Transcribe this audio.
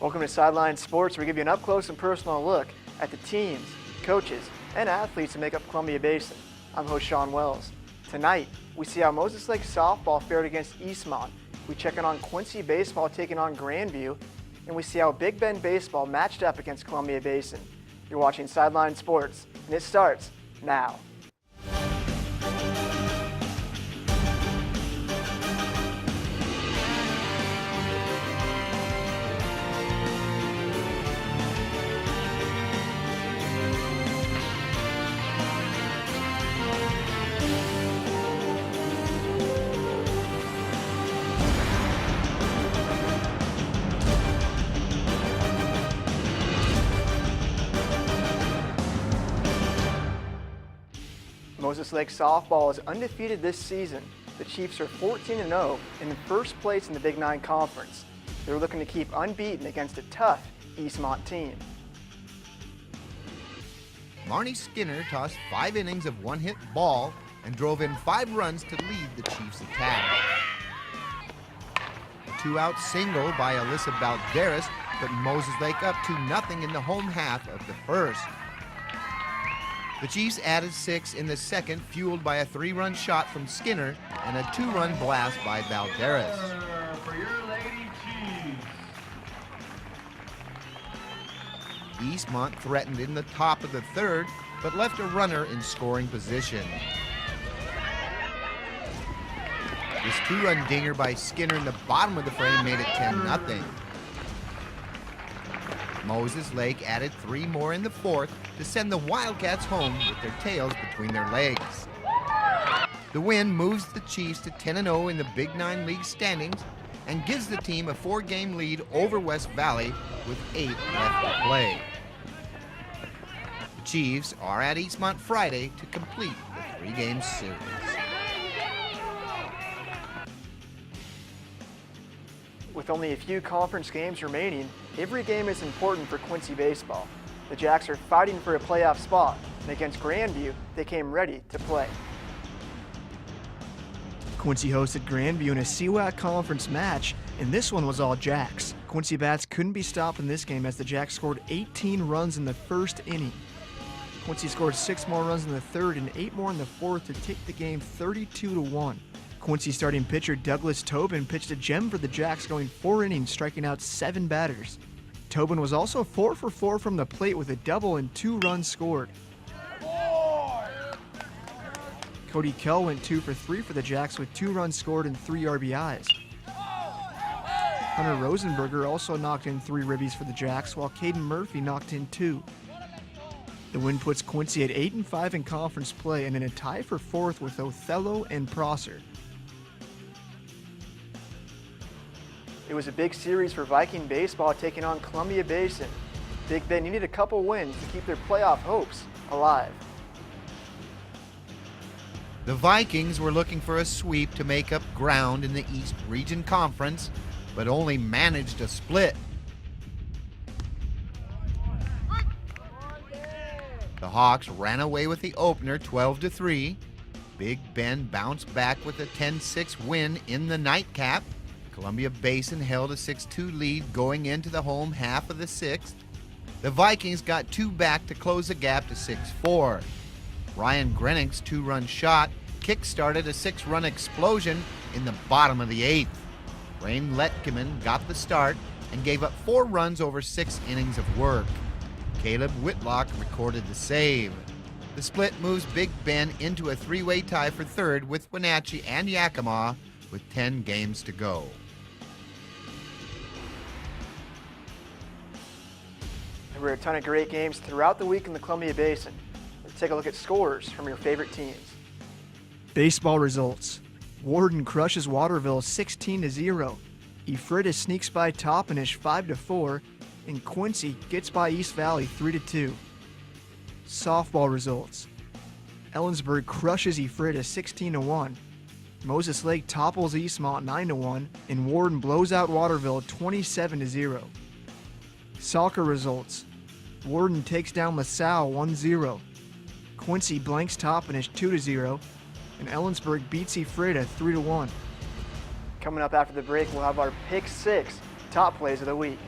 Welcome to Sidelined Sports, where we give you an up-close and personal look at the teams, coaches, and athletes that make up Columbia Basin. I'm host Sean Wells. Tonight, we see how Moses Lake softball fared against Eastmont. We check in on Quincy Baseball taking on Grandview, and we see how Big Bend Baseball matched up against Columbia Basin. You're watching Sidelined Sports, and it starts now. Moses Lake softball is undefeated this season. The Chiefs are 14-0 and in first place in the Big Nine Conference. They're looking to keep unbeaten against a tough Eastmont team. Marnie Skinner tossed 5 innings of one-hit ball and drove in 5 runs to lead the Chiefs' attack. A 2-out single by Alyssa Balderas put Moses Lake up 2-0 in the home half of the first. The Chiefs added 6 in the second, fueled by a 3-run shot from Skinner and a 2-run blast by Balderas. For your Lady Chiefs. Eastmont threatened in the top of the third, but left a runner in scoring position. This 2-run dinger by Skinner in the bottom of the frame made it 10-0. Moses Lake added 3 more in the fourth to send the Wildcats home with their tails between their legs. The win moves the Chiefs to 10-0 in the Big Nine League standings and gives the team a 4-game lead over West Valley with 8 left to play. The Chiefs are at Eastmont Friday to complete the 3-game series. With only a few conference games remaining, every game is important for Quincy Baseball. The Jacks are fighting for a playoff spot, and against Grandview, they came ready to play. Quincy hosted Grandview in a CWAC conference match, and this one was all Jacks. Quincy bats couldn't be stopped in this game as the Jacks scored 18 runs in the first inning. Quincy scored 6 more runs in the third and 8 more in the fourth to take the game 32-1. Quincy starting pitcher Douglas Tobin pitched a gem for the Jacks, going 4 innings, striking out 7 batters. Tobin was also 4 for 4 from the plate with a double and 2 runs scored. Cody Kell went 2 for 3 for the Jacks with 2 runs scored and 3 RBIs. Hunter Rosenberger also knocked in 3 ribbies for the Jacks, while Caden Murphy knocked in 2. The win puts Quincy at 8-5 in conference play and in a tie for 4th with Othello and Prosser. It was a big series for Viking baseball taking on Columbia Basin. Big Bend needed a couple wins to keep their playoff hopes alive. The Vikings were looking for a sweep to make up ground in the East Region Conference, but only managed a split. The Hawks ran away with the opener 12-3. Big Bend bounced back with a 10-6 win in the nightcap. Columbia Basin held a 6-2 lead going into the home half of the 6th. The Vikings got 2 back to close the gap to 6-4. Ryan Grenick's 2-run shot kick-started a 6-run explosion in the bottom of the 8th. Rain Letkeman got the start and gave up 4 runs over 6 innings of work. Caleb Whitlock recorded the save. The split moves Big Bend into a 3-way tie for 3rd with Wenatchee and Yakima with 10 games to go. There were a ton of great games throughout the week in the Columbia Basin. Let's take a look at scores from your favorite teams. Baseball results. Warden crushes Waterville 16-0. Ephrata sneaks by Toppenish 5-4. And Quincy gets by East Valley 3-2. Softball results. Ellensburg crushes Ephrata 16-1. Moses Lake topples Eastmont 9-1, and Warden blows out Waterville 27-0. Soccer results. Warden takes down LaSalle 1-0. Quincy blanks Toppenish 2-0, and Ellensburg beats Ephrata 3-1. Coming up after the break, we'll have our Pick 6 top plays of the week.